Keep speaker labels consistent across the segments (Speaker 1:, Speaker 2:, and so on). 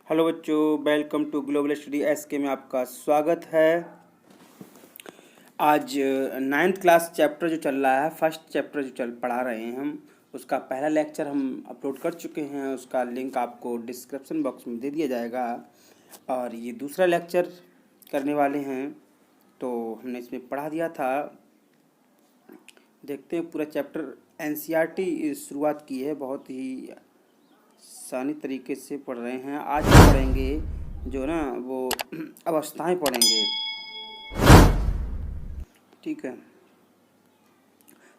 Speaker 1: Hello बच्चों, welcome to global study SK में आपका स्वागत है। आज नाइन्थ क्लास चैप्टर जो चल रहा है, फर्स्ट चैप्टर जो पढ़ा रहे हैं हम, उसका पहला लेक्चर हम अपलोड कर चुके हैं। उसका लिंक आपको डिस्क्रिप्शन बॉक्स में दे दिया जाएगा। और ये दूसरा लेक्चर करने वाले हैं, तो हमने इसमें पढ़ा दिया था। देखते हैं पूरा चैप्टर। एनसीईआरटी शुरुआत की है, बहुत ही आसानी तरीके से पढ़ रहे हैं। आज पढ़ेंगे जो ना वो अवस्थाएं पढ़ेंगे, ठीक है।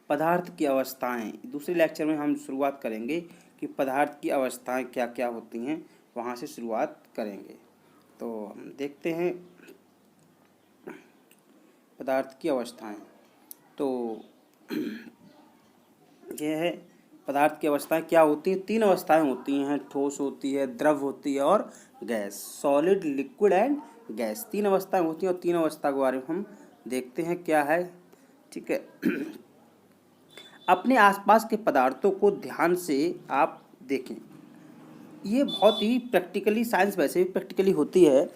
Speaker 1: पदार्थ की अवस्थाएं दूसरे लेक्चर में हम शुरुआत करेंगे कि पदार्थ की अवस्थाएं क्या क्या होती हैं, वहाँ से शुरुआत करेंगे। तो हम देखते हैं पदार्थ की अवस्थाएं। तो यह है पदार्थ की अवस्थाएं क्या होती हैं। तीन अवस्थाएं होती हैं, ठोस होती है, द्रव होती है और gas. Solid, liquid and gas, तीन अवस्थाएं होती हैं। और तीन अवस्था के बारे में हम देखते हैं क्या है, ठीक है। अपने आसपास के पदार्थों को ध्यान से आप देखें। ये बहुत ही प्रैक्टिकली, साइंस वैसे भी प्रैक्टिकली होती है।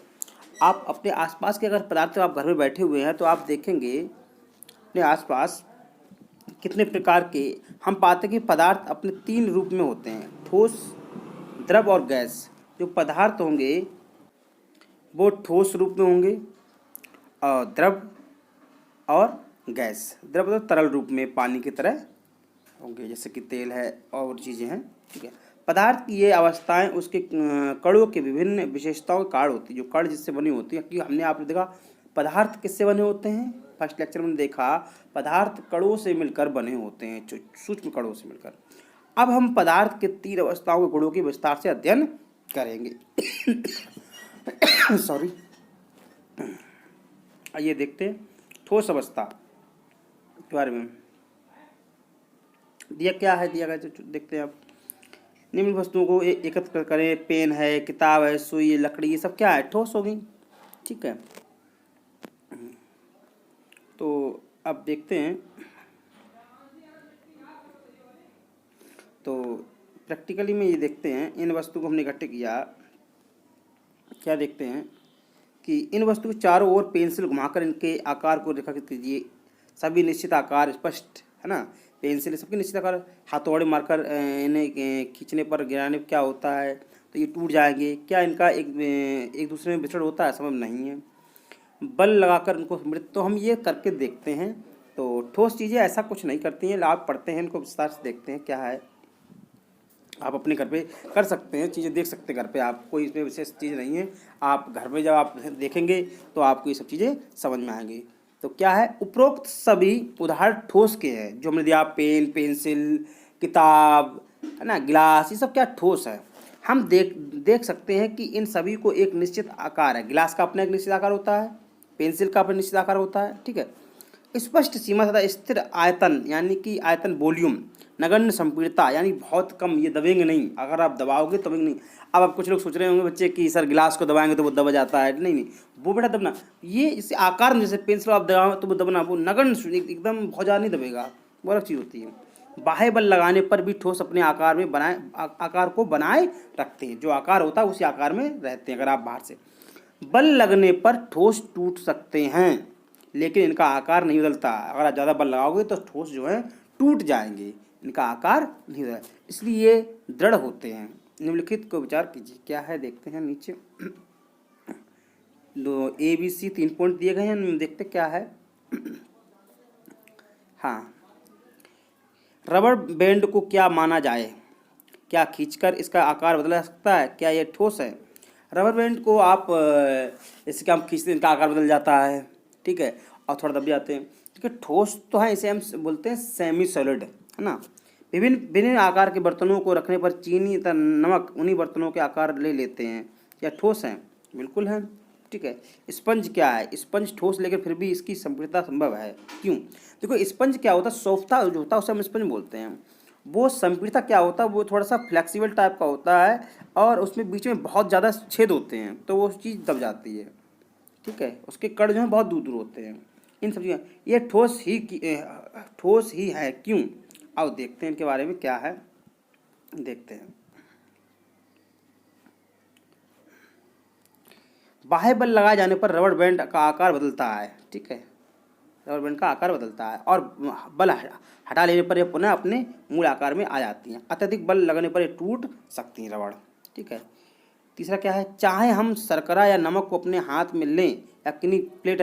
Speaker 1: आप अपने आसपास के अगर पदार्थ, आप घर में बैठे हुए हैं तो आप देखेंगे अपने आसपास कितने प्रकार के हम पाते हैं कि पदार्थ अपने तीन रूप में होते हैं, ठोस, द्रव और गैस। जो पदार्थ होंगे वो ठोस रूप में होंगे, और द्रव और गैस। द्रव तो तरल रूप में पानी की तरह होंगे, जैसे कि तेल है और चीज़ें हैं, ठीक है। पदार्थ की ये अवस्थाएं उसके कणों के विभिन्न विशेषताओं के कारण होती है। जो कण जिससे बनी होती है, क्योंकि हमने आपने देखा पदार्थ किससे बने होते हैं। फर्स्ट लेक्चर में देखा पदार्थ कणों से मिलकर बने होते हैं, सूक्ष्म कणों से मिलकर। अब हम पदार्थ के तीन अवस्थाओं के गुणों के विस्तार से अध्ययन करेंगे। सॉरी। आइए देखते हैं ठोस अवस्था के बारे में। दिया क्या है, दिया गया तो देखते हैं आप। निम्न वस्तुओं को एकत्र करें। पेन है, किताब है, सुई, लकड़ी, ये सब क्या है, ठोस हो गई, ठीक है। तो अब देखते हैं, तो प्रैक्टिकली में ये देखते हैं, इन वस्तु को हमने इकट्ठे किया। क्या देखते हैं कि इन वस्तु के चारों ओर पेंसिल घुमाकर इनके आकार को रेखांकित कीजिए। सभी निश्चित आकार स्पष्ट है ना। पेंसिल सबके निश्चित आकार, हथौड़े मारकर इन्हें खींचने पर, गिराने पर क्या होता है, तो ये टूट जाएंगे। क्या इनका एक दूसरे में विचरण होता है, संभव नहीं है। बल लगाकर उनको मृत, तो हम ये करके देखते हैं। तो ठोस चीज़ें ऐसा कुछ नहीं करती हैं। आप पढ़ते हैं, इनको विस्तार से देखते हैं क्या है। आप अपने घर पे कर सकते हैं, चीज़ें देख सकते हैं घर पे, आप कोई इसमें विशेष चीज़ नहीं है। आप घर में जब आप देखेंगे तो आपको ये सब चीज़ें समझ में आएंगी। तो क्या है, उपरोक्त सभी उदाहरण ठोस के हैं। जो हमने दिया, पेन, पेंसिल, किताब है ना, गिलास, ये सब क्या ठोस है। हम देख सकते हैं कि इन सभी को एक निश्चित आकार है। गिलास का अपना एक निश्चित आकार होता है, पेंसिल का अपना निश्चित आकार होता है, ठीक है। स्पष्ट सीमा तथा स्थिर आयतन, यानी कि आयतन, वॉल्यूम। नगण्य संपीड़ता, यानी बहुत कम, ये दबेंगे नहीं। अगर आप दबाओगे तो नहीं। अब आप कुछ लोग सोच रहे होंगे बच्चे कि सर गिलास को दबाएंगे तो वो दबा जाता है। नहीं नहीं, वो बेटा दबना, ये इसे आकार में, जैसे पेंसिल आप दबाओ तो वो दबना, वो नगण्य एकदम बहुत ज़्यादा नहीं दबेगा, वो अलग चीज़ होती है। बाह्य बल लगाने पर भी ठोस अपने आकार में आकार को बनाए रखते हैं। जो आकार होता है उसी आकार में रहते हैं। अगर आप बाहर से बल लगने पर ठोस टूट सकते हैं, लेकिन इनका आकार नहीं बदलता। अगर आप ज़्यादा बल लगाओगे तो ठोस जो है टूट जाएंगे, इनका आकार नहीं बदलता, इसलिए ये दृढ़ होते हैं। निम्नलिखित को विचार कीजिए। क्या है, देखते हैं नीचे। ABC 3 पॉइंट दिए गए हैं, देखते क्या है। हाँ, रबर बैंड को क्या माना जाए। क्या खींचकर इसका आकार बदला जा सकता है, क्या ये ठोस है। रबर बैंड को आप इससे हम खींचते हैं, इनका आकार बदल जाता है, ठीक है, और थोड़ा दब जाते हैं, ठीक है। ठोस तो है, इसे हम बोलते हैं सेमी सॉलिड, है ना। विभिन्न आकार के बर्तनों को रखने पर चीनी तथा नमक उन्हीं बर्तनों के आकार ले लेते हैं। क्या ठोस हैं, बिल्कुल है, ठीक है। स्पंज क्या है, स्पंज ठोस लेकिन फिर भी इसकी संपीड़ितता संभव है। क्यों, देखो स्पंज क्या होता है, सॉफ्टता जो होता है उसे हम स्पंज बोलते हैं। वो संपीड़ितता क्या होता है, वो थोड़ा सा फ्लेक्सिबल टाइप का होता है, और उसमें बीच में बहुत ज़्यादा छेद होते हैं, तो वो चीज़ दब जाती है, ठीक है। उसके कण जो हैं बहुत दूर दूर होते हैं। इन सब चीज़ें, ये ठोस ही है, क्यों। आओ देखते हैं इनके बारे में क्या है, देखते हैं। बाह्य बल लगाए जाने पर रबड़ बैंड का आकार बदलता है, ठीक है, रबड़ बैंड का आकार बदलता है और बल हटा लेने पर यह पुनः अपने मूल आकार में आ जाती हैं। अत्यधिक बल लगने पर ये टूट सकती हैं रबड़, ठीक है। तीसरा क्या है, चाहे हम शर्करा या नमक को अपने हाथ में लें या किन्हीं प्लेट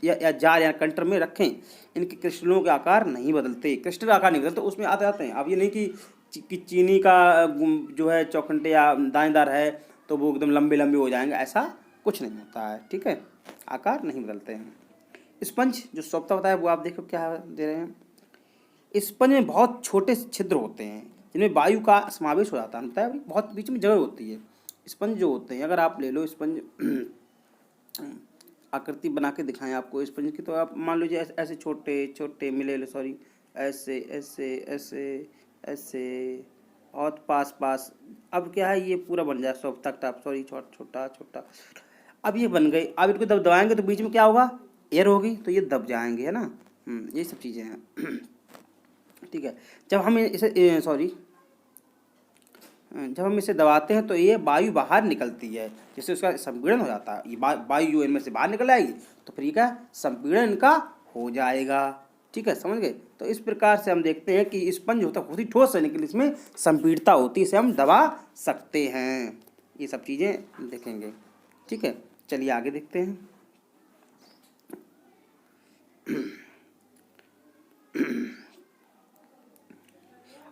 Speaker 1: या जार या कंटर में रखें, इनके क्रिस्टलों के आकार नहीं बदलते, क्रिस्टल आकार नहीं बदलते, उसमें आते जाते हैं। अब ये नहीं कि चीनी का जो है चौखंटे या दानेदार है तो वो एकदम लंबे लंबे हो जाएंगे, ऐसा कुछ नहीं होता है, ठीक है, आकार नहीं बदलते हैं। स्पंज जो सोप्ता होता है वो आप देखो क्या दे रहे हैं। स्पंज में बहुत छोटे छिद्र होते हैं जिनमें वायु का समावेश हो जाता है, बताया बहुत बीच में जगह होती है। स्पंज जो होते हैं, अगर आप ले लो स्पंज आकृति बना के दिखाएं आपको स्पंज की, तो आप मान लीजिए ऐसे छोटे छोटे मिले लो, सॉरी, ऐसे ऐसे ऐसे ऐसे और पास पास। अब क्या है, ये पूरा बन जाए सब तक टाप, सॉरी, छोटा छोटा। अब ये बन गए। अब इनको जब दबाएंगे तो बीच में क्या होगा, एयर होगी, तो ये दब जाएंगे, है ना। ये सब चीज़ें हैं, ठीक है। जब हम इसे सॉरी जब हम इसे दबाते हैं तो ये वायु बाहर निकलती है, जिससे उसका संपीड़न हो जाता है। ये वायु जो इनमें से बाहर निकल आएगी तो फिर का संपीड़न इनका हो जाएगा, ठीक है, समझ गए। तो इस प्रकार से हम देखते हैं कि स्पंज होता है बहुत ही ठोस है, लेकिन इसमें संपीड़ता होती है, इसे हम दबा सकते हैं। ये सब चीज़ें देखेंगे, ठीक है। चलिए आगे देखते हैं।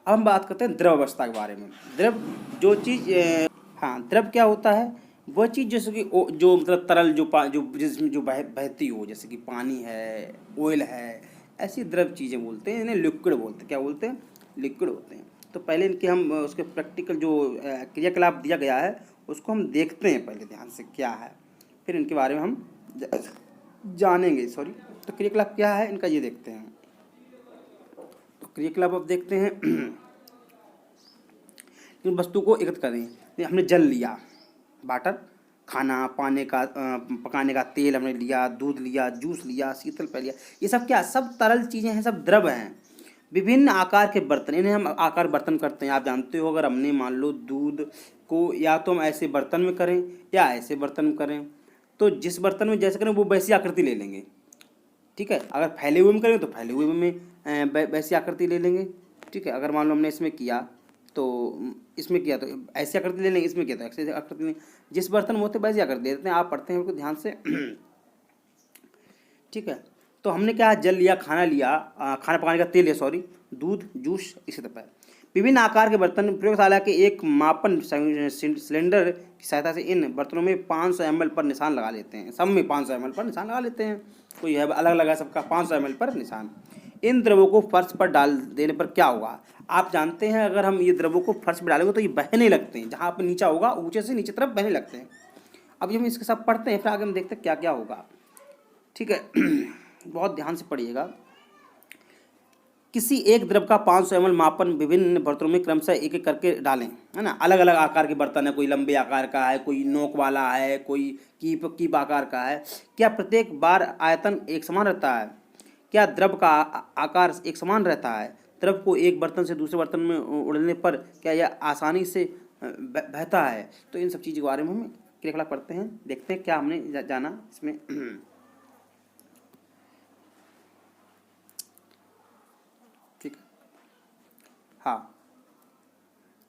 Speaker 1: अब हम बात करते हैं द्रव अवस्था के बारे में। द्रव जो चीज़ हाँ, द्रव क्या होता है, वह चीज़ जैसे कि जो मतलब तरल जो जिसमें जो बहती हो, जैसे कि पानी है, ऑयल है, ऐसी द्रव चीज़ें बोलते हैं, इन्हें लिक्विड बोलते हैं। क्या बोलते हैं, लिक्विड होते हैं। तो पहले इनके हम उसके प्रैक्टिकल जो क्रियाकलाप दिया गया है उसको हम देखते हैं पहले ध्यान से क्या है, फिर इनके बारे में हम जानेंगे। सॉरी, तो क्रियाकलाप क्या है इनका ये देखते हैं। तो क्रियाकलाप अब देखते हैं। इन वस्तु को एकत्र करें। हमने जल लिया, वाटर, खाना, पकाने का तेल हमने लिया, दूध लिया, जूस लिया, शीतल पेय लिया, ये सब क्या, सब तरल चीज़ें हैं, सब द्रव हैं। विभिन्न आकार के बर्तन, इन्हें हम आकार बर्तन करते हैं। आप जानते हो, अगर हमने मान लो दूध को या तो हम ऐसे बर्तन में करें या ऐसे बर्तन में करें, तो जिस बर्तन में जैसे करें वो वैसी आकृति ले लेंगे, ठीक है। अगर फैले हुए में करें तो फैले हुए में वैसी आकृति ले लेंगे, ठीक है। अगर मान लो हमने इसमें किया तो इसमें किया तो ऐसी आकृति ले लेंगे, इसमें किया तो ऐसी आकृति लेंगे। जिस बर्तन में होते वैसी आकृति दे देते हैं। आप पढ़ते हैं उनको ध्यान से, ठीक है। तो हमने क्या, जल लिया, खाना लिया, खाना पकाने का तेल लिया, सॉरी, दूध, जूस, इसी तरह। विभिन्न आकार के बर्तन, प्रयोगशाला के एक मापन सिलेंडर की सहायता से इन बर्तनों में 500 ml पर निशान लगा लेते हैं। सब में 500 ml पर निशान लगा लेते हैं, कोई है अलग अलग है सबका, 500 ml पर निशान। इन द्रवों को फर्श पर डाल देने पर क्या होगा। आप जानते हैं, अगर हम ये द्रवों को फर्श पर डालेंगे तो ये बहने लगते हैं, जहाँ पर नीचा होगा ऊंचे से नीचे तरफ बहने लगते हैं। अब हम इसके साथ पढ़ते हैं, फिर आगे हम देखते हैं क्या क्या होगा, ठीक है। बहुत ध्यान से पढ़िएगा। किसी एक द्रव का 500 ml मापन विभिन्न बर्तनों में क्रमशः एक एक करके डालें, है ना। अलग अलग आकार के बर्तन है, कोई लंबे आकार का है, कोई नोक वाला है, कोई कीप आकार का है। क्या प्रत्येक बार आयतन एक समान रहता है, क्या द्रव का आकार एक समान रहता है, द्रव को एक बर्तन से दूसरे बर्तन में उड़ने पर क्या यह आसानी से बहता है। तो इन सब चीज़ों के बारे में हम क्रियाकलाप पढ़ते हैं, देखते हैं क्या हमने जाना इसमें। ठीक है, हाँ।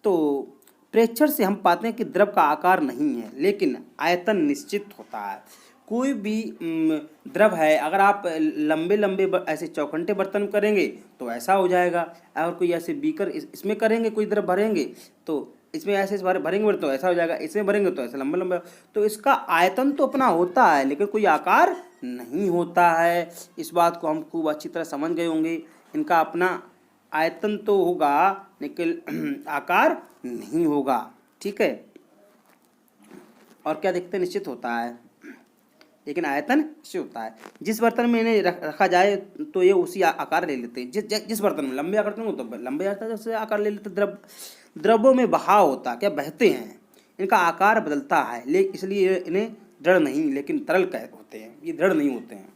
Speaker 1: तो प्रेक्षण से हम पाते हैं कि द्रव का आकार नहीं है लेकिन आयतन निश्चित होता है। कोई भी द्रव है, अगर आप लंबे लंबे ऐसे चौखंटे बर्तन करेंगे तो ऐसा हो जाएगा, और कोई ऐसे बीकर इसमें करेंगे, कोई द्रव भरेंगे तो इसमें ऐसे भरेंगे तो ऐसा हो जाएगा, इसमें भरेंगे तो ऐसा लंबा लंबा। तो इसका आयतन तो अपना होता है लेकिन कोई आकार नहीं होता है। इस बात को हम खूब अच्छी तरह समझ गए होंगे। इनका अपना आयतन तो होगा लेकिन आकार नहीं होगा, ठीक है। और क्या देखते हैं, निश्चित होता है लेकिन आयतन निश्चित होता है। जिस बर्तन में इन्हें रखा जाए तो ये उसी आकार ले लेते हैं। जिस बर्तन में लंबे आकार हो तो लंबे आकार ले लेते। द्रवों में बहाव होता है, क्या बहते हैं, इनका आकार बदलता है, इसलिए इन्हें दृढ़ नहीं लेकिन तरल होते हैं। ये दृढ़ नहीं होते हैं,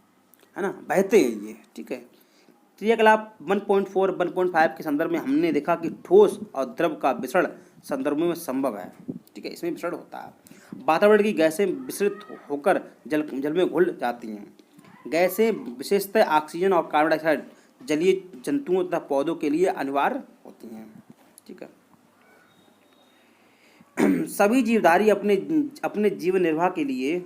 Speaker 1: है ना, बहते हैं ये, ठीक है। क्रियाकलाप 1.4 1.5 के संदर्भ में हमने देखा कि ठोस और द्रव का मिश्रण संदर्भों में संभव है। ठीक है, इसमें विसरण होता है। वातावरण की गैसें विसरित होकर जल में घुल जाती हैं। गैसें विशेषतः ऑक्सीजन और कार्बन डाइऑक्साइड जलीय जंतुओं तथा पौधों के लिए अनिवार्य होती हैं। ठीक है, सभी जीवधारी अपने अपने जीवन निर्वाह के लिए,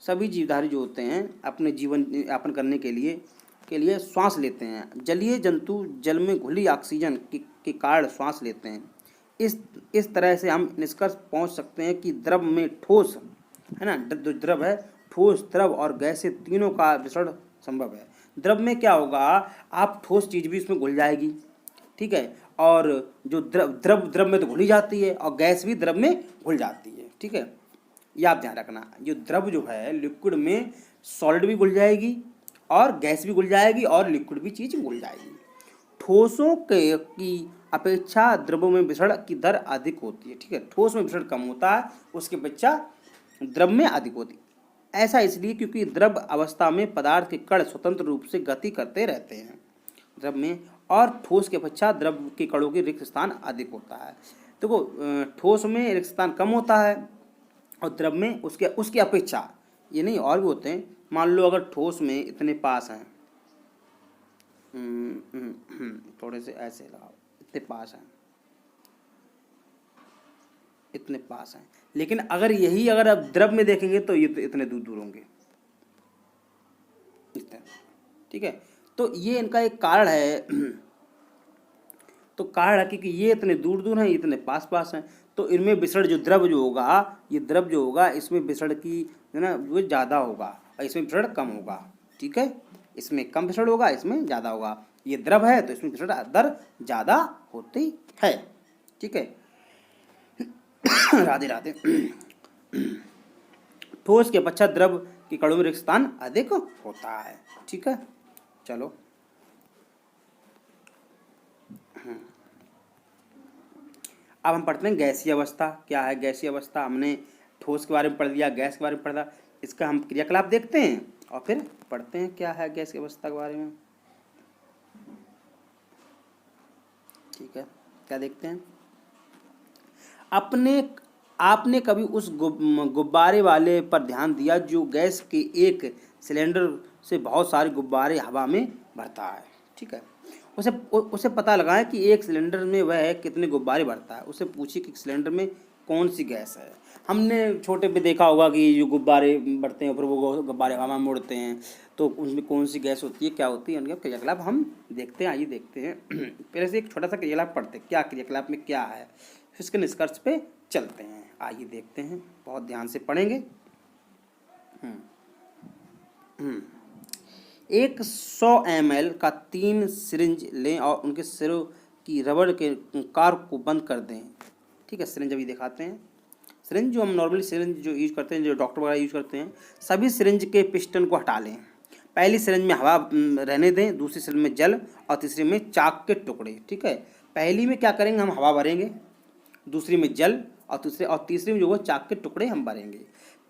Speaker 1: सभी जीवधारी जो होते हैं अपने जीवन यापन करने के लिए श्वास लेते हैं। जलीय जंतु जल में घुली ऑक्सीजन के कारण श्वास लेते हैं। इस तरह से हम निष्कर्ष पहुंच सकते हैं कि द्रव में ठोस है ना, जो द्रव है, ठोस, द्रव और गैस से तीनों का विसरण संभव है। द्रव में क्या होगा, आप ठोस चीज भी इसमें घुल जाएगी। ठीक है, और जो द्रव में तो घुल ही जाती है और गैस भी द्रव में घुल जाती है। ठीक है, ये आप ध्यान रखना, जो द्रव जो है लिक्विड में सॉलिड भी घुल जाएगी और गैस भी घुल जाएगी और लिक्विड भी चीज घुल जाएगी। ठोसों की अपेक्षा द्रवों में विसरण की दर अधिक होती है। ठीक है, ठोस में विसरण कम होता है, उसकी अपेक्षा द्रव में अधिक होती है। ऐसा इसलिए क्योंकि द्रव अवस्था में पदार्थ के कण स्वतंत्र रूप से गति करते रहते हैं द्रव में, और ठोस की अपेक्षा द्रव के कणों की रिक्त स्थान अधिक होता है। देखो, ठोस में रिक्त स्थान कम होता है और द्रव में उसकी अपेक्षा, ये नहीं और भी होते हैं। मान लो अगर ठोस में इतने पास हैं, थोड़े से ऐसे लगाओ, इतने पास हैं, इतने पास हैं, लेकिन अगर आप द्रव में देखेंगे तो ये इतने दूर दूर होंगे। ठीक है, तो ये इनका एक कारण है। तो कारण है कि ये इतने दूर दूर हैं, इतने पास पास हैं, तो इनमें विसरण जो द्रव जो होगा, ये द्रव जो होगा इसमें विसरण की है ना वो ज़्यादा होगा और इसमें विसरण कम होगा। ठीक है, इसमें कम विसरण होगा, इसमें ज़्यादा होगा। ये द्रव है तो इसमें विसरण दर ज़्यादा होती है। ठीक है, राधे राधे। ठोस के अपेक्षा द्रव के कणों में रिक्त स्थान अधिक होता है। ठीक है, चलो अब हम पढ़ते हैं गैसीय अवस्था क्या है। गैसीय अवस्था हमने ठोस के बारे में पढ़ लिया, गैस के बारे में पढ़ा, इसका हम क्रियाकलाप देखते हैं और फिर पढ़ते हैं क्या है गैसीय अवस्था के बारे में। ठीक है, क्या देखते हैं, आपने कभी उस गुब्बारे वाले पर ध्यान दिया जो गैस के एक सिलेंडर से बहुत सारे गुब्बारे हवा में भरता है। ठीक है, उसे पता लगाएं कि एक सिलेंडर में वह कितने गुब्बारे भरता है। उसे पूछिए कि सिलेंडर में कौन सी गैस है। हमने छोटे पे देखा होगा कि जो गुब्बारे बढ़ते हैं फिर वो गुब्बारे हवा में उड़ते हैं, तो उसमें कौन सी गैस होती है, क्या होती है, उनका क्रियाकलाप हम देखते हैं। आइए देखते हैं। पहले से एक छोटा सा क्रियाकलाप पढ़ते हैं, क्या क्रियाकलाप में क्या है, फिर इसके निष्कर्ष पे चलते हैं। आइए देखते हैं, बहुत ध्यान से पढ़ेंगे। 100 ml का 3 सिरिंज लें और उनके सिरों की रबड़ के कार को बंद कर दें। ठीक है, सिरिंज अभी दिखाते हैं। सिरिंज जो हम नॉर्मली सिरिंज जो यूज करते हैं, जो डॉक्टर वगैरह यूज करते हैं, सभी सिरिंज के पिस्टन को हटा लें। पहली सिरिंज में हवा रहने दें, दूसरी सिरिंज में जल और तीसरी में चाक के टुकड़े। ठीक है, पहली में क्या करेंगे, हम हवा भरेंगे, दूसरी में जल और तीसरी में जो वो चाक के टुकड़े हम भरेंगे।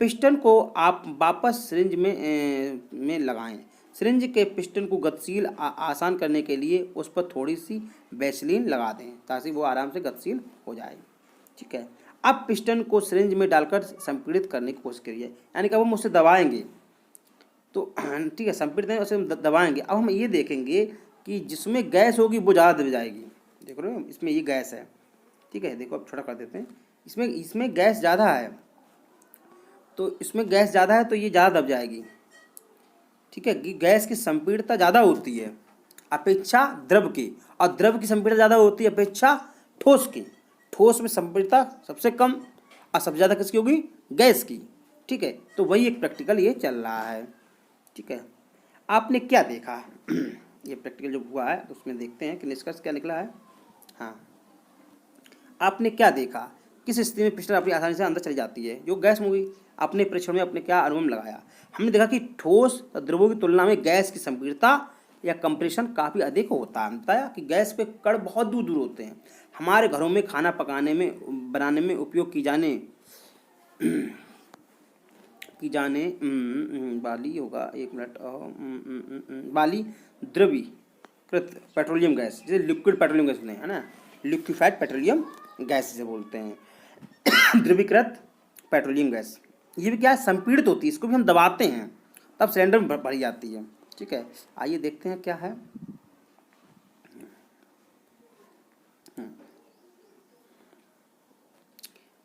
Speaker 1: पिस्टन को आप वापस सिरिंज में लगाएं। सिरिंज के पिस्टन को गतिशील आसान करने के लिए उस पर थोड़ी सी वैसलीन लगा दें ताकि वो आराम से गतिशील हो जाए। ठीक है, अब पिस्टन को सिरिंज में डालकर संपीड़ित करने की कोशिश करिए, यानी कि अब हम उसे दबाएंगे तो ठीक है, संपीड़ित उसे दबाएंगे। अब हम ये देखेंगे कि जिसमें गैस होगी वो ज़्यादा दब जाएगी। देख रहे हो, इसमें ये गैस है। ठीक है, देखो अब छोटा कर देते हैं, इसमें गैस ज़्यादा है, तो इसमें गैस ज़्यादा है तो ये ज़्यादा दब जाएगी। ठीक है, कि गैस की संपीड़ितता ज़्यादा होती है अपेक्षा द्रव की, और द्रव की संपीड़ितता ज़्यादा होती है अपेक्षा ठोस की। ठोस में संपीड़ितता सबसे कम और सबसे ज़्यादा किसकी होगी, गैस की। ठीक है, तो वही एक प्रैक्टिकल ये चल रहा है। ठीक है, आपने क्या देखा ये प्रैक्टिकल जो हुआ है तो उसमें देखते हैं कि निष्कर्ष क्या निकला है। हाँ, आपने क्या देखा, किस स्थिति में पिस्टन अपनी आसानी से अंदर चली जाती है, जो गैस में हुई। अपने परीक्षण में अपने क्या अनुभव लगाया, हमने देखा कि ठोस द्रवों की तुलना में गैस की संपीड़ितता या कंप्रेशन काफ़ी अधिक होता है। बताया कि गैस पे कण बहुत दूर दूर होते हैं। हमारे घरों में खाना बनाने में उपयोग की जाने वाली होगा, एक मिनट, वाली द्रवीकृत पेट्रोलियम गैस, जैसे लिक्विड पेट्रोलियम गैस है ना, लिक्विफाइड पेट्रोलियम गैस से बोलते हैं। द्रवीकृत पेट्रोलियम गैस, ये भी क्या है, संपीड़ित होती है, इसको भी हम दबाते हैं तब सिलेंडर में भरी जाती है। ठीक है, आइए देखते हैं क्या है।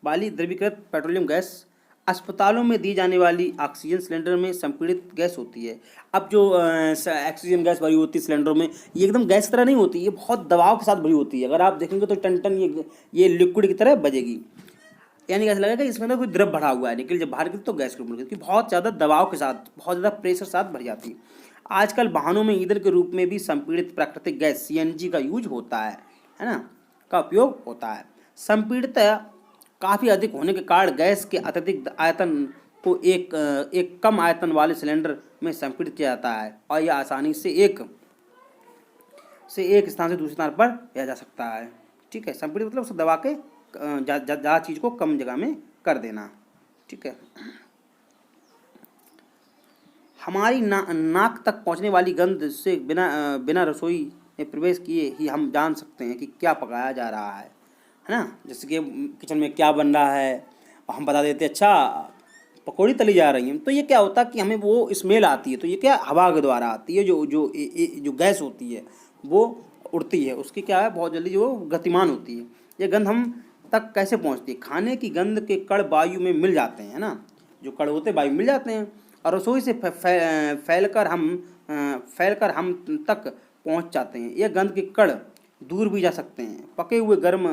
Speaker 1: वाली द्रवीकृत पेट्रोलियम गैस अस्पतालों में दी जाने वाली ऑक्सीजन सिलेंडर में संपीड़ित गैस होती है। अब जो ऑक्सीजन गैस भरी होती है सिलेंडरों में, ये एकदम गैस की तरह नहीं होती, ये बहुत दबाव के साथ भरी होती है। अगर आप देखेंगे तो टन टन ये लिक्विड की तरह बजेगी, यानी ऐसा लगेगा कि इसमें अंदर कोई द्रव भरा हुआ है, लेकिन जब बाहर गिरती तो गैस के ऊपर गिरती, बहुत ज़्यादा दबाव के साथ, बहुत ज़्यादा प्रेशर के साथ भर जाती है। आजकल वाहनों में ईंधन के रूप में भी संपीड़ित प्राकृतिक गैस CNG का यूज होता है ना, का उपयोग होता है। संपीड़ित काफ़ी अधिक होने के कारण गैस के अत्यधिक आयतन को एक कम आयतन वाले सिलेंडर में संपीड़ित किया जाता है और यह आसानी से एक स्थान से दूसरे स्थान पर ले जा सकता है। ठीक है, संपीड़ित मतलब उसे दबा के ज़्यादा चीज़ को कम जगह में कर देना। ठीक है, हमारी नाक तक पहुंचने वाली गंध से बिना रसोई में प्रवेश किए ही हम जान सकते हैं कि क्या पकाया जा रहा है ना। जैसे कि किचन में क्या बन रहा है और हम बता देते अच्छा पकौड़ी तली जा रही हैं, तो ये क्या होता है कि हमें वो स्मेल आती है, तो ये क्या हवा के द्वारा आती है, जो गैस होती है वो उड़ती है, उसकी क्या है बहुत जल्दी जो गतिमान होती है। ये गंध हम तक कैसे पहुंचती है, खाने की गंध के कण वायु में मिल जाते हैं ना, जो कण होते हैं वायु में मिल जाते हैं और रसोई से फैलकर हम तक पहुंच जाते हैं। ये गंध के कण दूर भी जा सकते हैं। पके हुए गर्म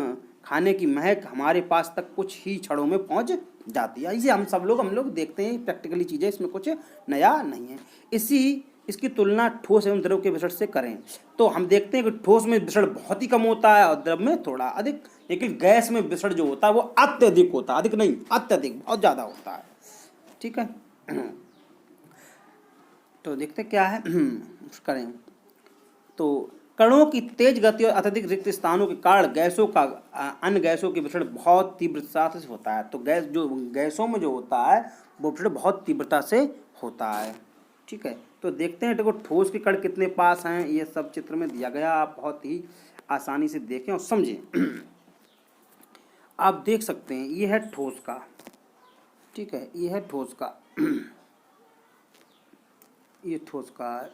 Speaker 1: खाने की महक हमारे पास तक कुछ ही क्षणों में पहुंच जाती है। इसे हम लोग देखते हैं, प्रैक्टिकली चीज़ें, इसमें कुछ नया नहीं है। इसकी तुलना ठोस एवं द्रव के विसर्जन से करें तो हम देखते हैं कि ठोस में विसर्जन बहुत ही कम होता है और द्रव में थोड़ा अधिक, लेकिन गैस में विसर्जन जो होता है वो अत्यधिक होता है, अधिक नहीं अत्यधिक, बहुत ज़्यादा होता है। ठीक है, तो देखते क्या है करें। तो कणों की तेज गति और अत्यधिक रिक्त स्थानों के कारण गैसों का अन्य गैसों के विसर्जन बहुत तीव्रता से होता है। तो गैसों में जो होता है वो विसर्जन बहुत तीव्रता से होता है। ठीक है, तो देखते हैं देखो ठोस के कण कितने पास हैं, ये सब चित्र में दिया गया, आप बहुत ही आसानी से देखें और समझें। आप देख सकते हैं ये है ठोस का, ठीक है, ये है ठोस का ये ठोस का है,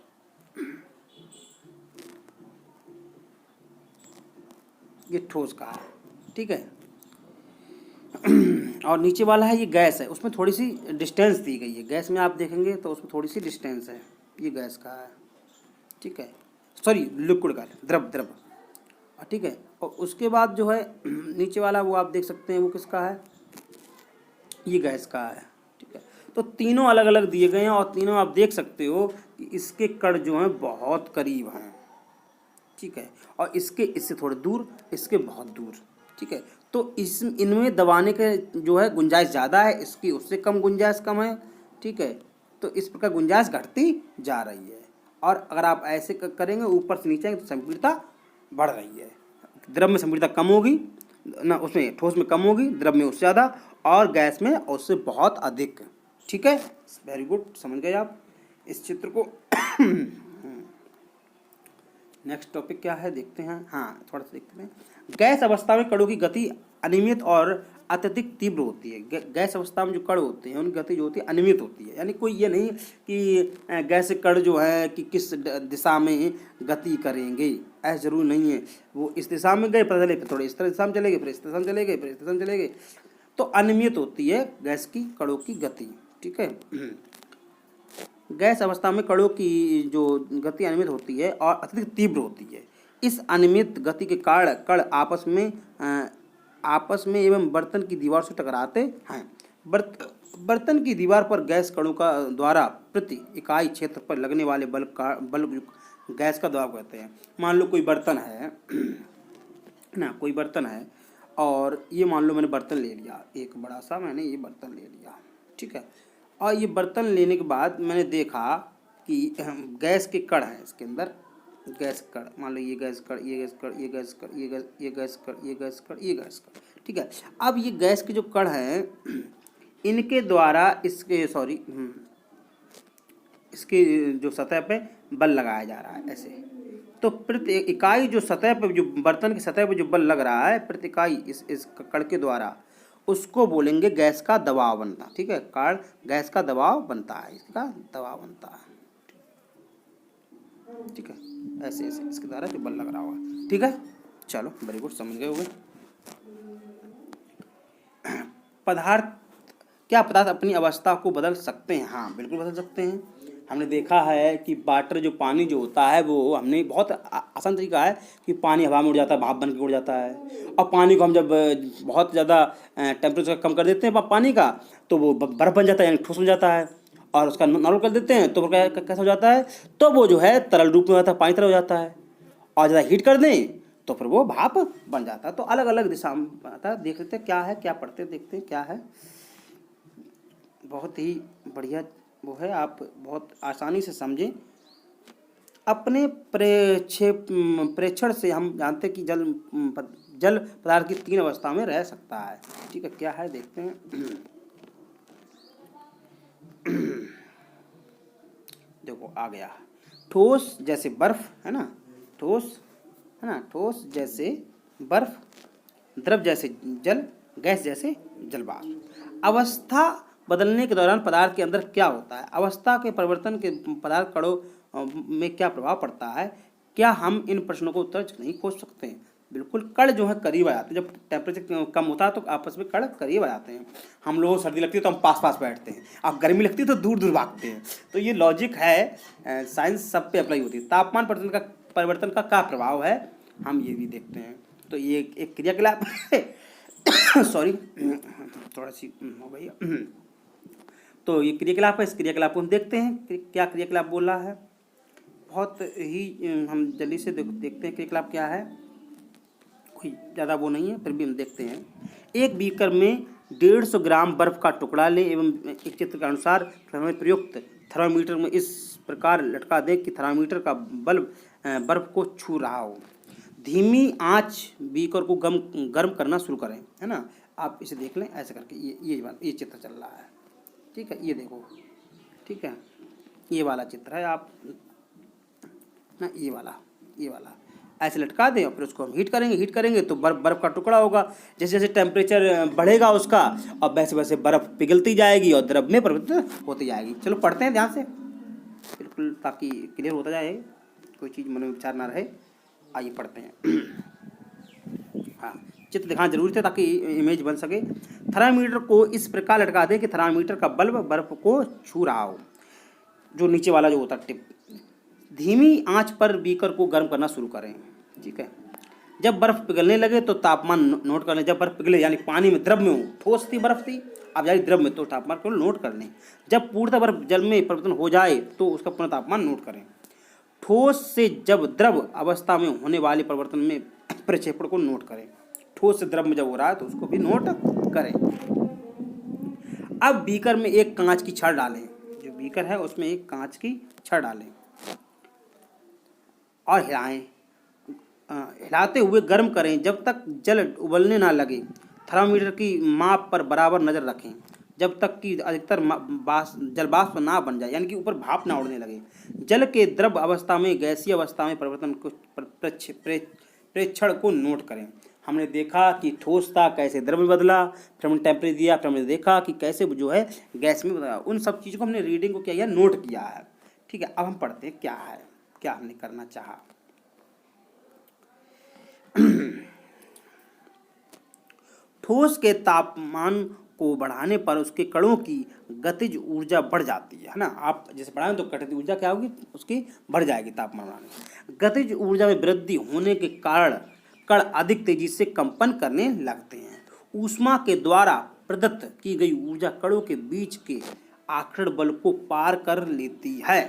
Speaker 1: ये ठोस का है। ठीक है, और नीचे वाला है ये गैस है, उसमें थोड़ी सी डिस्टेंस दी गई है। गैस में आप देखेंगे तो उसमें थोड़ी सी डिस्टेंस है, ये गैस का है। ठीक है, सॉरी लिक्विड का, द्रव। ठीक है, और उसके बाद जो है नीचे वाला वो आप देख सकते हैं वो किसका है, ये गैस का है। ठीक है, तो तीनों अलग अलग दिए गए हैं और तीनों आप देख सकते हो कि इसके कण जो हैं बहुत करीब हैं। ठीक है, और इससे थोड़े दूर, इसके बहुत दूर। ठीक है, तो इनमें दबाने के जो है गुंजाइश ज़्यादा है, इसकी उससे कम गुंजाइश कम है। ठीक है, तो इस प्रकार गुंजाइश घटती जा रही है और अगर आप ऐसे करेंगे ऊपर से नीचे तो संपीड़ितता बढ़ रही है। द्रव में संपीड़ितता कम होगी ना, उसमें ठोस में कम होगी, द्रव में उससे ज़्यादा और गैस में उससे बहुत अधिक। ठीक है, वेरी गुड, समझ गए आप इस चित्र को। नेक्स्ट टॉपिक क्या है देखते हैं, हाँ थोड़ा सा देखते हैं। गैस अवस्था में कणों की गति अनियमित और अत्यधिक तीव्र होती है। गैस अवस्था में जो कण होते हैं उनकी गति जो होती है अनियमित होती है, यानी कोई ये नहीं कि गैस कण जो है कि किस दिशा में गति करेंगे, ऐसा जरूर नहीं है। वो इस दिशा में गए पता चले, फिर थोड़े इस तरह दिशा में चले गए, फिर इस दिशा में चले गए, फिर इस दिशा में चले गए, तो अनियमित होती है गैस की कणों की गति। ठीक है, गैस अवस्था में कणों की जो गति अनियमित होती है और अत्यधिक तीव्र होती है। इस अनियमित गति के कारण कण आपस में एवं बर्तन की दीवार से टकराते हैं। बर्तन की दीवार पर गैस कणों का द्वारा प्रति इकाई क्षेत्र पर लगने वाले बल गैस का दबाव कहते हैं। मान लो कोई बर्तन है ना, कोई बर्तन है और ये मान लो मैंने बर्तन ले लिया, एक बड़ा सा मैंने ये बर्तन ले लिया। ठीक है, और ये बर्तन लेने के बाद मैंने देखा कि गैस के कण हैं इसके अंदर, गैस कण, मान लो ये गैस कण, ये गैस कण, ये गैस कण, ये गैस कण, ये गैस कण, ये गैस कण। ठीक है, अब ये गैस के जो कण हैं इनके द्वारा इसके जो सतह पे बल लगाया जा रहा है ऐसे। तो प्रति इकाई जो सतह पे, जो बर्तन की सतह पे जो बल लग रहा है प्रति इकाई इस कण के द्वारा, उसको बोलेंगे गैस का दबाव बनना। ठीक है, कारण गैस का दबाव बनता है, इसका दबाव बनता है। ठीक है, ऐसे ऐसे इसके द्वारा जो बल लग रहा होगा। ठीक है, चलो वेरी गुड, समझ गए होंगे। पदार्थ, क्या पदार्थ अपनी अवस्था को बदल सकते हैं? हाँ बिल्कुल बदल सकते हैं। हमने देखा है कि वाटर जो पानी जो होता है वो हमने बहुत आसान तरीका है कि पानी हवा में उड़ जाता है, भाप बन के उड़ जाता है। और पानी को हम जब बहुत ज़्यादा टेम्परेचर कम कर देते हैं पानी का तो वो बर्फ़ बन जाता है, यानी ठोस हो जाता है। और उसका नॉर्मल कर देते हैं तो कैसा हो जाता है, तो वो जो है तरल रूप में हो जाता है, पानी तरह हो जाता है। और ज़्यादा हीट कर दें तो फिर वो भाप बन जाता है। तो अलग अलग दिशा में आता है। देख लेते हैं क्या है, क्या पढ़ते हैं, देखते हैं क्या है। बहुत ही बढ़िया वो है, आप बहुत आसानी से समझें। अपने प्रेक्षण से हम जानते हैं कि जल पदार्थ की 3 अवस्था में रह सकता है। ठीक है, क्या है देखते हैं। देखो आ गया, ठोस जैसे बर्फ है ना, ठोस है ना, ठोस जैसे बर्फ, द्रव जैसे जल, गैस जैसे जलवाष्प। अवस्था बदलने के दौरान पदार्थ के अंदर क्या होता है? अवस्था के परिवर्तन के पदार्थ कणों में क्या प्रभाव पड़ता है? क्या हम इन प्रश्नों को उत्तर नहीं खोज सकते हैं? बिल्कुल, कण जो है करीब आ जाते हैं। जब टेम्परेचर कम होता है तो आपस में कण करीब आ जाते हैं। हम लोगों को सर्दी लगती है तो हम पास पास बैठते हैं, अब गर्मी लगती है तो दूर दूर भागते हैं। तो ये लॉजिक है, साइंस सब पे अप्लाई होती है। तापमान परिवर्तन का क्या प्रभाव है, हम ये भी देखते हैं। तो ये एक क्रियाकलाप सॉरी थोड़ा सी हो गई। तो ये क्रियाकलाप है, इस क्रियाकलाप को हम देखते हैं क्या क्रियाकलाप बोल रहा है। बहुत ही हम जल्दी से देखते हैं क्रियाकलाप क्या है। कोई ज़्यादा वो नहीं है, फिर भी हम देखते हैं। एक बीकर में 150 ग्राम बर्फ का टुकड़ा लें एवं एक चित्र के अनुसार प्रयुक्त थर्मामीटर में इस प्रकार लटका दें कि थर्मामीटर का बल्ब बर्फ को छू रहा हो। धीमी आंच बीकर को गर्म करना शुरू करें, है ना। आप इसे देख लें ऐसे करके, ये चित्र चल रहा है। ठीक है, ये देखो, ठीक है, ये वाला चित्र है। आप ना ये वाला ऐसे लटका दें और फिर उसको हम हीट करेंगे तो बर्फ़ का टुकड़ा होगा। जैसे जैसे टेम्परेचर बढ़ेगा उसका और वैसे वैसे बर्फ़ पिघलती जाएगी और द्रव में परिवर्तित होती जाएगी। चलो पढ़ते हैं ध्यान से बिल्कुल, ताकि क्लियर होता जाए, कोई चीज़ मन में विचार ना रहे। आइए पढ़ते हैं। हाँ, चित्र दिखाना जरूरी था ताकि इमेज बन सके। थर्मामीटर को इस प्रकार लटका दें कि थर्मामीटर का बल्ब बर्फ को छू रहा हो, जो नीचे वाला जो होता है टिप। धीमी आंच पर बीकर को गर्म करना शुरू करें। ठीक है, जब बर्फ पिघलने लगे तो तापमान नोट कर लें। जब बर्फ पिघले यानी पानी में द्रव में हो, ठोस थी बर्फ थी, अब जाए द्रव में, तो तापमान को नोट कर लें। जब पूर्णतः बर्फ जल में परिवर्तन हो जाए तो उसका पुनः तापमान नोट करें। ठोस से जब द्रव अवस्था में होने वाले परिवर्तन में प्रक्षेपण को नोट करें। ठोस से द्रव में जब हो रहा है तो उसको भी नोट करें। अब बीकर में एक कांच की छड़ डालें। जो बीकर है उसमें एक कांच की छड़ डालें और हिलाएं, हिलाते हुए गर्म करें जब तक जल उबलने ना लगे। थर्मामीटर की माप पर बराबर नज़र रखें जब तक कि अधिकतर जलवाष्प ना बन जाए, यानी कि ऊपर भाप ना उड़ने लगे। जल के द्रव अवस्था में गैसीय अवस्था में परिवर्तन को प्रेक्षण को नोट करें। हमने देखा कि ठोस था कैसे द्रव में बदला, फिर हमने टेम्परेचर दिया, फिर हमने देखा कि कैसे जो है गैस में बदला। उन सब चीज़ों को हमने रीडिंग को क्या किया, नोट किया है। ठीक है, अब हम पढ़ते हैं क्या है, क्या हमने करना चाहा। ठोस के तापमान को बढ़ाने पर उसके कणों की गतिज ऊर्जा बढ़ जाती है ना। आप जैसे बढ़ाएं तो गतिज ऊर्जा क्या होगी, उसकी बढ़ जाएगी तापमान बढ़ाने। गतिज ऊर्जा में वृद्धि होने के कारण कण अधिक तेजी से कंपन करने लगते हैं। ऊष्मा के द्वारा प्रदत्त की गई ऊर्जा कणों के बीच के आकर्षण बल को पार कर लेती है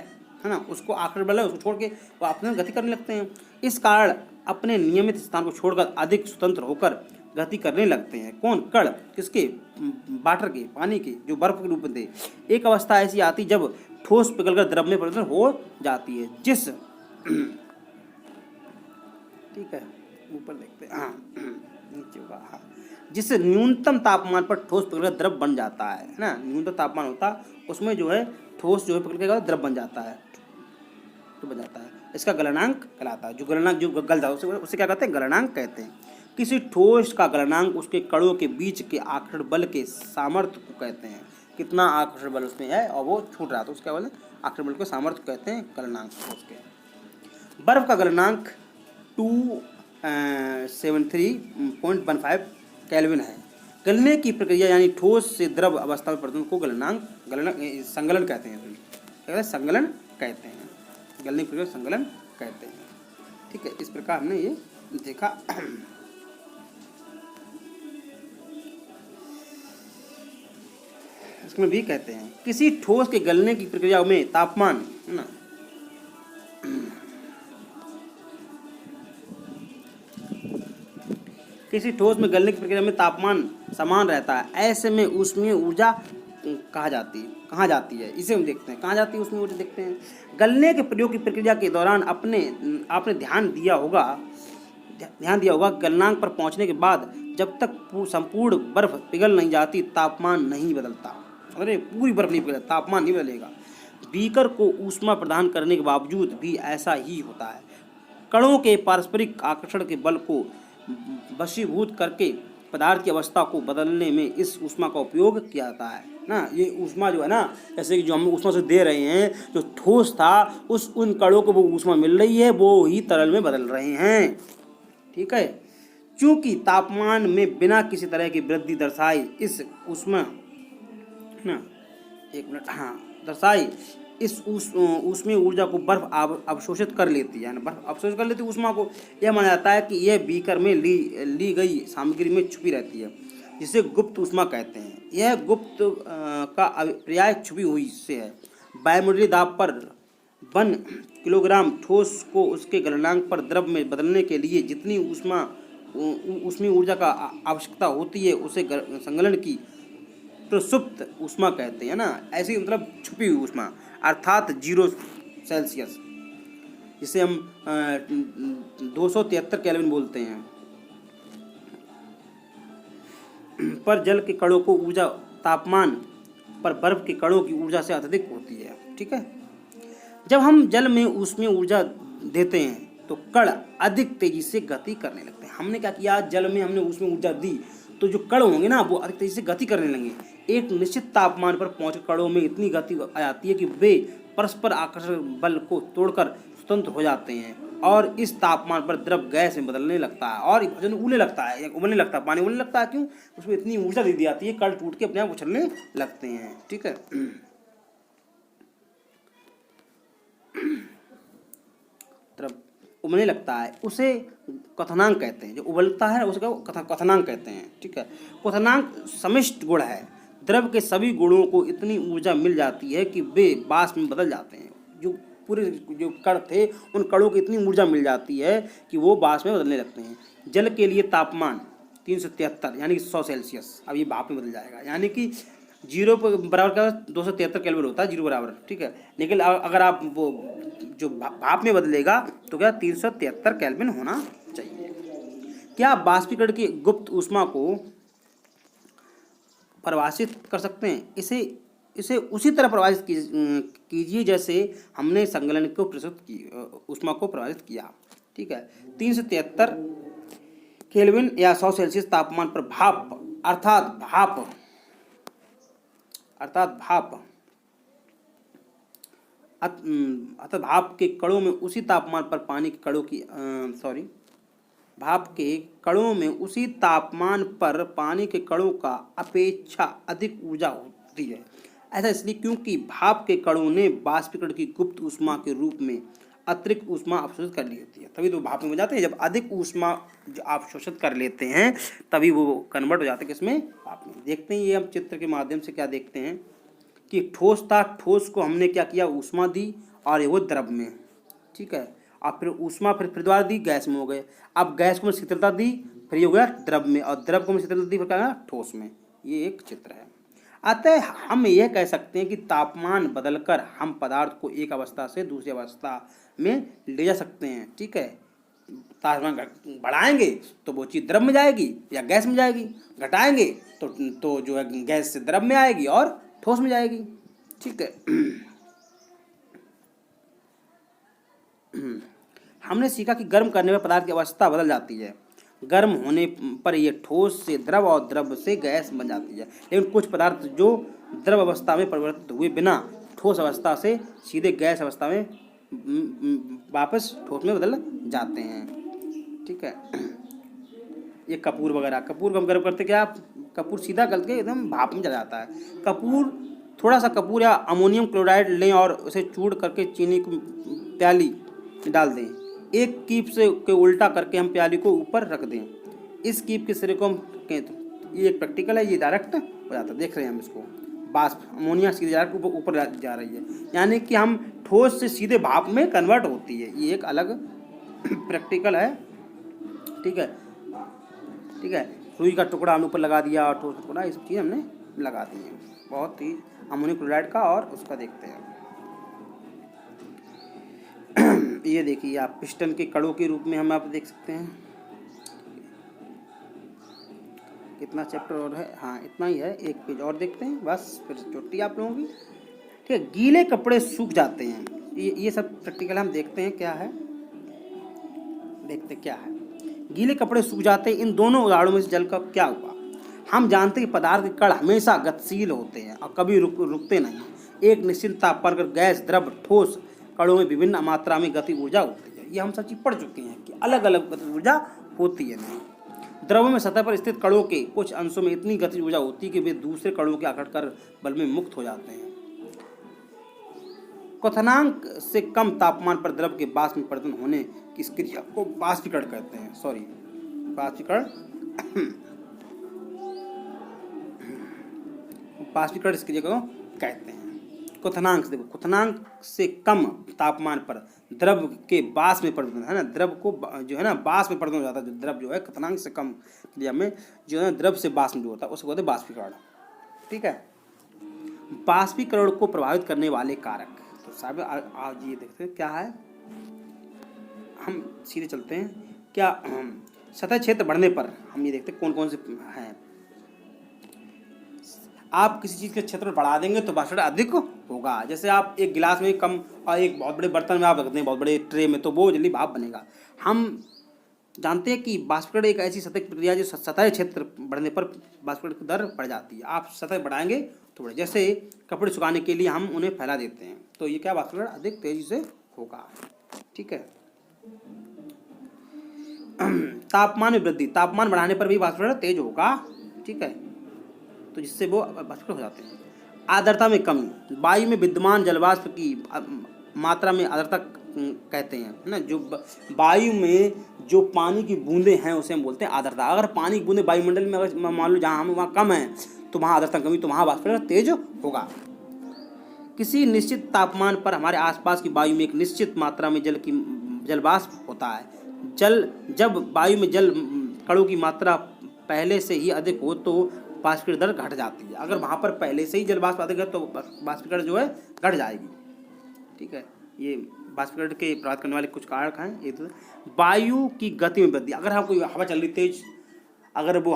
Speaker 1: ना। उसको आकर्षण बल है, उसको छोड़ के वो अपने गति करने लगते हैं। इस कारण अपने नियमित स्थान को छोड़कर अधिक स्वतंत्र होकर गति करने लगते हैं। कौन? कण। किसके? वाटर के, पानी के, जो बर्फ के रूप में थे। एक अवस्था ऐसी आती जब ठोस पिघलकर द्रव में परिवर्तन हो जाती है, जिस ठीक है ऊपर देखते हैं, हाँ नीचे होगा, हाँ, जिससे न्यूनतम तापमान पर ठोस पिघलकर द्रव बन जाता है ना। न्यूनतम तापमान होता उसमें जो है ठोस जो है पिघल के द्रव बन जाता है, तो बन जाता है। इसका गलनांक कहलाता है। जो गलनांक जो गल जाता है उसे क्या कहते हैं? गलनांक कहते हैं। किसी ठोस का गलनांक उसके कणों के बीच के आकर्षण बल के सामर्थ्य को कहते हैं। कितना आकर्षण बल उसमें है और वो छूट रहा, तो उसका बल आकर्षण बल को सामर्थ्य कहते हैं, गलनांक ठोस के। बर्फ का गलनांक 273.15 केल्विन है। गलने की प्रक्रिया यानी ठोस से द्रव अवस्था में परिवर्तन को संगलन कहते हैं। संगलन कहते हैं, गलने की प्रक्रिया संगलन कहते हैं। ठीक है, इस प्रकार हमने ये देखा। इसमें भी कहते हैं किसी ठोस के गलने की प्रक्रिया में तापमान, है ना, किसी ठोस में गलने की प्रक्रिया में तापमान समान रहता है, ऐसे में ऊष्मीय ऊर्जा कहाँ जाती है, इसे हम देखते हैं। कहाँ जाती है ऊष्मीय ऊर्जा, देखते हैं। गलने के प्रयोग की प्रक्रिया के दौरान आपने ध्यान दिया होगा गलनांक पर पहुंचने के बाद जब तक संपूर्ण बर्फ पिघल नहीं जाती तापमान नहीं बदलता। अरे पूरी बर्फ नहीं पिघलती, तापमान नहीं बदलेगा। बीकर को ऊष्मा प्रदान करने के बावजूद भी ऐसा ही होता है। कणों के पारस्परिक आकर्षण के बल को वशीभूत करके पदार्थ की अवस्था को बदलने में इस ऊष्मा का उपयोग किया जाता है ना। ये ऊष्मा जो है ना, जैसे कि जो हम ऊष्मा से दे रहे हैं, जो ठोस था उन कणों को वो ऊष्मा मिल रही है, वो ही तरल में बदल रहे हैं। ठीक है, चूंकि तापमान में बिना किसी तरह की वृद्धि दर्शाई इस ऊष्मा ना, एक मिनट, हाँ, दर्शाई इस ऊष्मीय ऊर्जा को बर्फ अवशोषित कर लेती है ना, बर्फ अवशोषित कर लेती है ऊष्मा को। यह माना जाता है कि यह बीकर में ली गई सामग्री में छुपी रहती है, जिसे गुप्त ऊष्मा कहते हैं। यह गुप्त का पर्याय छुपी हुई से है। वायुमंडलीय दाब पर 1 किलोग्राम ठोस को उसके गलनांक पर द्रव में बदलने के लिए जितनी ऊष्मीय ऊर्जा का आवश्यकता होती है उसे संगलन की प्रसुप्त ऊष्मा कहते हैं ना। ऐसी मतलब छुपी हुई ऊष्मा, अर्थात 0 सेल्सियस, जिसे हम 273 केल्विन बोलते हैं, पर जल के कणों को ऊर्जा तापमान पर बर्फ के कणों की ऊर्जा से अत्यधिक होती है। ठीक है, जब हम जल में ऊष्मीय ऊर्जा देते हैं तो कण अधिक तेजी से गति करने लगते हैं। हमने क्या किया, जल में हमने ऊष्मीय ऊर्जा दी तो जो कण होंगे ना वो अधिक तेजी से गति करने लगेंगे। एक निश्चित तापमान पर पहुंच कणों में इतनी गति आ जाती है कि वे परस्पर आकर्षण बल को तोड़कर स्वतंत्र हो जाते हैं और इस तापमान पर द्रव गैस में बदलने लगता है और भोजन उड़ने लगता है, उबलने लगता है, पानी उबलने लगता है। क्यों? उसमें इतनी ऊर्जा दे दी जाती है, कण टूट के अपने आप उछलने लगते हैं। ठीक है, द्रव उबलने लगता है, उसे क्वथनांक कहते हैं। जो उबलता है उसे क्वथनांक कहते हैं। ठीक है, क्वथनांक समिष्ट गुण है। द्रव के सभी गुणों को इतनी ऊर्जा मिल जाती है कि वे वाष्प में बदल जाते हैं। जो पूरे जो कण थे उन कणों को इतनी ऊर्जा मिल जाती है कि वो वाष्प में बदलने लगते हैं। जल के लिए तापमान 373 यानी कि 100 सेल्सियस, अब ये भाप में बदल जाएगा, यानी कि 0 पर बराबर क्या 273 केल्विन होता है, 0 बराबर। ठीक है, लेकिन अगर आप वो जो भाप में बदलेगा तो क्या 373 केल्विन होना चाहिए। क्या बाष्पीकरण की गुप्त ऊष्मा को परिभाषित कर सकते हैं? इसे उसी तरह परिभाषित कीजिए जैसे हमने संगलन को ऊष्मा को परिभाषित किया। ठीक है, 373 केल्विन या 100 सेल्सियस तापमान पर भाप अर्थात भाप के कणों में उसी तापमान पर पानी के कणों की भाप के कणों में उसी तापमान पर पानी के कणों का अपेक्षा अधिक ऊर्जा होती है। ऐसा इसलिए क्योंकि भाप के कणों ने बाष्पीकरण की गुप्त ऊष्मा के रूप में अतिरिक्त ऊष्मा अवशोषित कर ली होती है, तभी तो भाप में हो जाते हैं। जब अधिक ऊष्मा अवशोषित कर लेते हैं तभी वो कन्वर्ट हो जाते हैं किसमें, भाप में। देखते हैं ये हम चित्र के माध्यम से क्या देखते हैं कि ठोस था, ठोस को हमने क्या किया, ऊष्मा दी और वो द्रव में। ठीक है, और फिर ऊष्मा फिर दोबारा दी, गैस में हो गए। अब गैस को शीतलता दी, फिर ये हो गया द्रव में, और द्रव को शीतलता दी, फिर क्या है ठोस में। ये एक चित्र है। अतः हम यह कह सकते हैं कि तापमान बदलकर हम पदार्थ को एक अवस्था से दूसरी अवस्था में ले जा सकते हैं। ठीक है, तापमान बढ़ाएंगे तो वो चीज़ द्रव में जाएगी या गैस में जाएगी, घटाएंगे तो जो है गैस से द्रव में आएगी और ठोस में जाएगी। ठीक है, हमने सीखा कि गर्म करने में पदार्थ की अवस्था बदल जाती है। गर्म होने पर ये ठोस से द्रव और द्रव से गैस बन जाती है। लेकिन कुछ पदार्थ जो द्रव अवस्था में परिवर्तित हुए बिना ठोस अवस्था से सीधे गैस अवस्था में वापस ठोस में बदल जाते हैं। ठीक है, ये कपूर वगैरह, कपूर को हम गर्म करते क्या, कपूर सीधा गल के एकदम भाप में चला जाता है। कपूर, थोड़ा सा कपूर या अमोनियम क्लोराइड लें और उसे चूड़ करके चीनी को प्याली में डाल दें। एक कीप से के उल्टा करके हम प्याली को ऊपर रख दें। इस कीप के सिरे को हम ये एक प्रैक्टिकल है, ये डायरेक्ट हो जाता है। देख रहे हैं हम इसको, बाष्प अमोनिया सीधे डायरेक्ट ऊपर जा रही है, यानी कि हम ठोस से सीधे भाप में कन्वर्ट होती है। ये एक अलग प्रैक्टिकल है। ठीक है, ठीक है, रुई का टुकड़ा हमने ऊपर लगा दिया और ठोस टुकड़ा, ये सब चीज़ हमने लगा दी है। बहुत ही अमोनियम क्लोराइड का और उसका देखते हैं। ये देखिए आप पिस्टन के कड़ों के रूप में हम आप देख सकते हैं। कितना चैप्टर और है, हाँ इतना ही है, एक पेज और देखते हैं बस, फिर छुट्टी आप लोगों की। ठीक है, गीले कपड़े सूख जाते हैं, ये सब प्रैक्टिकल हम देखते हैं क्या है, देखते क्या है। गीले कपड़े सूख जाते हैं, इन दोनों उदाहरणों में से जल का क्या हुआ। हम जानते हैं कि पदार्थ के कण हमेशा गतिशील होते हैं और कभी रुकते नहीं। एक निश्चित तापमान पर गैस, द्रव, ठोस कणों में विभिन्न मात्रा में गति ऊर्जा होती है। ये हम सब चीज पढ़ चुके हैं कि अलग अलग गति ऊर्जा होती है। द्रव में सतह पर स्थित कणों के कुछ अंशों में इतनी गति ऊर्जा होती है कि वे दूसरे कणों के आकर्षण कर बल में मुक्त हो जाते हैं। क्वथनांक से कम तापमान पर द्रव के बाष्प में परिवर्तन होने की इस क्रिया को बाष्पीकरण कहते हैं। बाष्पीकरण बाष्पीकरण इस क्रिया को कहते हैं। क्वथनांक से, देखो क्वथनांक से कम तापमान पर द्रव के बाष्प में परिवर्तन है ना, द्रव को जो है ना बाष्प में परिवर्तन हो जाता है। जो द्रव जो है क्वथनांक से कम क्रिया में जो है द्रव से बाष्प में जो होता है उसको कहते हैं बाष्पीकरण। ठीक है, बाष्पीकरण को प्रभावित करने वाले कारक, तो साहब आज ये देखते हैं क्या है। हम सीधे चलते हैं, क्या सतह क्षेत्र बढ़ने पर हम ये देखते हैं कौन कौन से हैं। आप किसी चीज़ के क्षेत्र बढ़ा देंगे तो बाष्पीकरण अधिक होगा। जैसे आप एक गिलास में कम और एक बहुत बड़े बर्तन में आप रखते हैं, बहुत बड़े ट्रे में, तो वो जल्दी भाप बनेगा। हम जानते हैं कि बाष्पीकरण एक ऐसी सतह प्रक्रिया जो सतह क्षेत्र बढ़ने पर बाष्पीकरण की दर बढ़ जाती है। आप सतह बढ़ाएंगे तो बढ़े, जैसे कपड़े सुखाने के लिए हम उन्हें फैला देते हैं तो ये क्या बाष्पीकरण अधिक तेजी से होगा। ठीक है, तापमान में वृद्धि, तापमान बढ़ाने पर भी बाष्पीकरण तेज होगा। ठीक है, तो जिससे वो बाष्पीकरण हो जाते हैं। आर्द्रता में कमी, वायु में विद्यमान जलवाष्प की मात्रा में आर्द्रता कहते हैं ना। जो वायु में जो पानी की बूंदें हैं उसे हम बोलते हैं आर्द्रता। अगर पानी की बूंदें वायुमंडल में अगर मान लो जहाँ हम वहाँ कम है तो वहाँ आर्द्रता कमी, तो वहाँ बाष्पीकरण तेज होगा। किसी निश्चित तापमान पर हमारे आसपास की वायु में एक निश्चित मात्रा में जलवाष्प होता है। जब वायु में जल कणों की मात्रा पहले से ही अधिक हो तो बाष्पीकरण दर घट जाती है। अगर वहाँ पर पहले से ही जलवाष्प अधिक है तो बाष्पीकरण जो है घट जाएगी। ठीक है, ये बाष्पीकरण के प्रभावित करने वाले कुछ कारक हैं। एक वायु की गति में वृद्धि, अगर कोई हवा चल रही तेज, अगर वो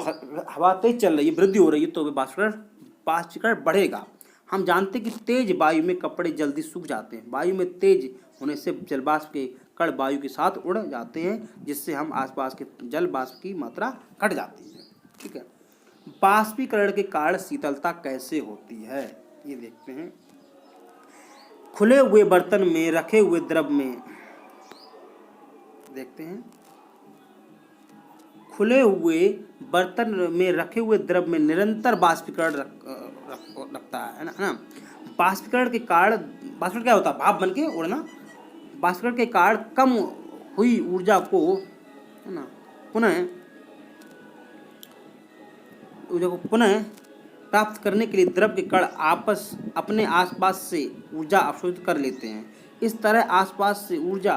Speaker 1: हवा तेज चल रही है, वृद्धि हो रही है, तो बाष्पीकरण बढ़ेगा। हम जानते हैं कि तेज वायु में कपड़े जल्दी सूख जाते हैं। वायु में तेज होने से जलवाष्प के कण वायु के साथ उड़ जाते हैं, जिससे हम आसपास के जल वाष्प की मात्रा घट जाती है। ठीक है, बाष्पीकरण के कारण शीतलता कैसे होती है ये देखते हैं। खुले हुए बर्तन में रखे हुए द्रव में देखते हैं, खुले हुए बर्तन में रखे हुए द्रव में निरंतर बाष्पीकरण रखता है ना। बाष्पीकरण के कारण, बाष्पीकरण क्या होता है, भाप बन के उड़ना। बाष्पीकरण के कारण कम हुई ऊर्जा को है ना पुनः प्राप्त करने के लिए द्रव के कण अपने आसपास से ऊर्जा अवशोषित कर लेते हैं। इस तरह आसपास से ऊर्जा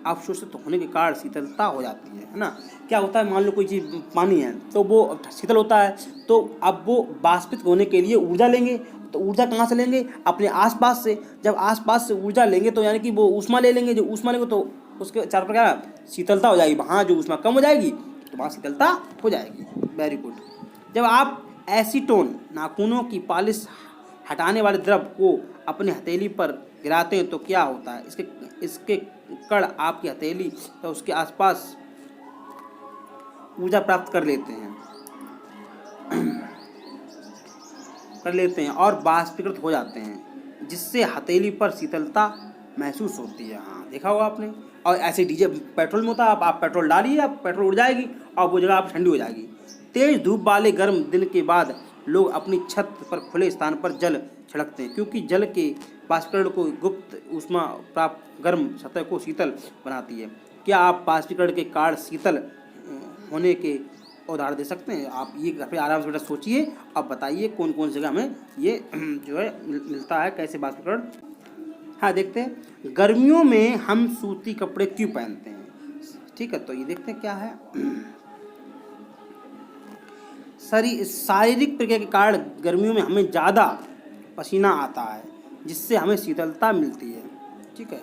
Speaker 1: अवशोषित होने के कारण शीतलता हो जाती है ना। क्या होता है, मान लो कोई चीज़ पानी है तो वो शीतल होता है, तो अब वो बाष्पित होने के लिए ऊर्जा लेंगे, तो ऊर्जा कहाँ से लेंगे, अपने आसपास से। जब आसपास से ऊर्जा लेंगे तो यानी कि वो ऊष्मा ले लेंगे, जो ऊष्मा लेंगे तो उसके चारों पर क्या शीतलता हो जाएगी। वहाँ जो ऊष्मा कम हो जाएगी तो वहाँ शीतलता हो जाएगी। Very good. जब आप एसीटोन, नाखूनों की पॉलिश हटाने वाले द्रव को अपने हथेली पर गिराते हैं तो क्या होता है, इसके कण आपकी हथेली या उसके आसपास ऊर्जा प्राप्त कर लेते हैं और बाष्पीकृत हो जाते हैं, जिससे हथेली पर शीतलता महसूस होती है। हाँ, देखा होगा आपने। और ऐसे डीजल पेट्रोल में होता है, आप पेट्रोल डालिए, आप पेट्रोल उड़ जाएगी और वो जगह आप ठंडी हो जाएगी। तेज धूप वाले गर्म दिन के बाद लोग अपनी छत पर खुले स्थान पर जल छिड़कते हैं, क्योंकि जल के बाष्पीकरण को गुप्त ऊष्मा प्राप्त गर्म सतह को शीतल बनाती है। क्या आप बाष्पीकरण के कारण शीतल होने के उदाहरण दे सकते हैं? आप ये काफ़ी आराम से बेटा सोचिए, अब बताइए कौन कौन सी जगह हमें ये जो है मिलता है, कैसे बाष्पीकरण। हाँ, देखते हैं। गर्मियों में हम सूती कपड़े क्यों पहनते हैं? ठीक है, तो ये देखते हैं क्या है। शारीरिक प्रक्रिया के कारण गर्मियों में हमें ज़्यादा पसीना आता है, जिससे हमें शीतलता मिलती है। ठीक है,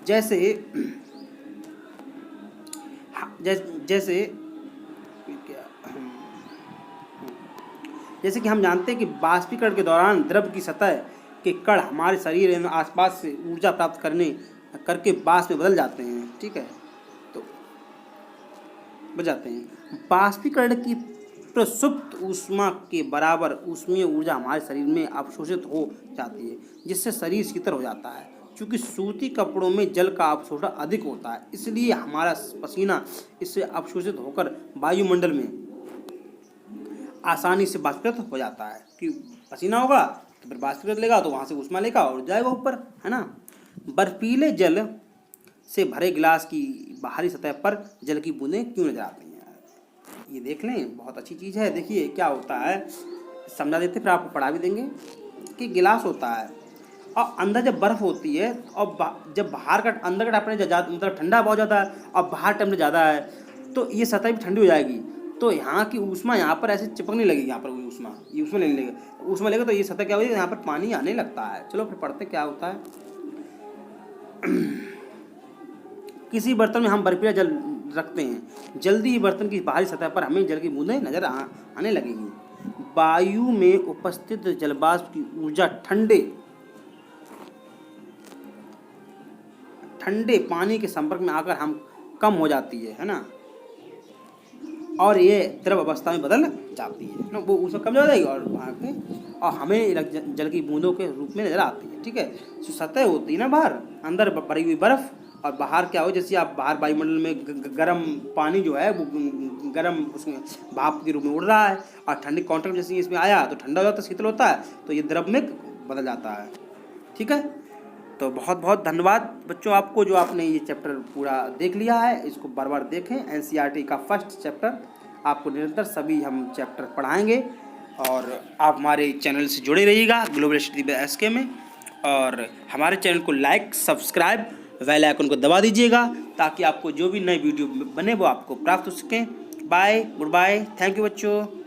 Speaker 1: जैसे कि हम जानते हैं कि बाष्पीकरण के दौरान द्रव की सतह के कण हमारे शरीर एवं आसपास से ऊर्जा प्राप्त करके वाष्प में बदल जाते हैं। ठीक है, तो बदल जाते हैं। बाष्पीकरण की प्रसुप्त ऊष्मा के बराबर ऊष्मीय ऊर्जा हमारे शरीर में अवशोषित हो जाती है, जिससे शरीर शीतल हो जाता है। क्योंकि सूती कपड़ों में जल का अवशोषण अधिक होता है, इसलिए हमारा पसीना इससे अवशोषित होकर वायुमंडल में आसानी से बाष्पीकृत हो जाता है। कि पसीना होगा तो फिर बाष्पीकृत लेगा, तो वहाँ से ऊष्मा लेगा और जाएगा ऊपर, है ना। बर्फीले जल से भरे गिलास की बाहरी सतह पर जल की बूंदें क्यों नजर आती हैं? ये देख लें, बहुत अच्छी चीज़ है। देखिए क्या होता है, समझा देते, फिर आपको पढ़ा भी देंगे। कि गिलास होता है और अंदर जब बर्फ़ होती है और जब बाहर का अंदर का टेम्परेचर मतलब ठंडा बहुत ज़्यादा है और बाहर टेम्परेचर ज़्यादा है, तो ये सतह भी ठंडी हो जाएगी। तो यहाँ की ऊष्मा यहाँ पर ऐसे चिपकने लगेगी, यहाँ पर कोई ऊष्मा, ये ऊष्मा लेने लगेगा, ऊष्मा लेगा तो ये सतह क्या होगी, यहाँ पर पानी आने लगता है। चलो फिर पढ़ते क्या होता है। किसी बर्तन में हम बर्फीला जल रखते हैं, जल्दी ही बर्तन की बाहरी सतह पर हमें जल की बूंदें नजर आने लगेंगी। वायु में उपस्थित जलवाष्प की ऊर्जा ठंडे पानी के संपर्क में आकर हम कम हो जाती है ना, और ये द्रव अवस्था में बदल जाती है ना, वो उसमें कम हो जाएगी और हमें जल की बूंदों के रूप में नजर आती है। ठीक है, जो सतह होती है ना बाहर, अंदर भरी हुई बर्फ और बाहर क्या हो, जैसे आप बाहर वायुमंडल में गर्म पानी जो है वो गर्म उसमें भाप के रूप में उड़ रहा है और ठंडी कॉन्टैक्ट जैसे इसमें आया तो ठंडा हो जाता है, शीतल होता है, तो ये द्रव में बदल जाता है। ठीक है, तो बहुत बहुत धन्यवाद बच्चों आपको, जो आपने ये चैप्टर पूरा देख लिया है। इसको बार बार देखें। एनसीईआरटी का फर्स्ट चैप्टर आपको निरंतर सभी हम चैप्टर पढ़ाएंगे और आप हमारे चैनल से जुड़े रहिएगा ग्लोबल स्टडी बाय एसके में, और हमारे चैनल को लाइक, सब्सक्राइब, बेल आइकन को दबा दीजिएगा ताकि आपको जो भी नए वीडियो बने वो आपको प्राप्त हो सकें। Bye, good bye, thank you बच्चों।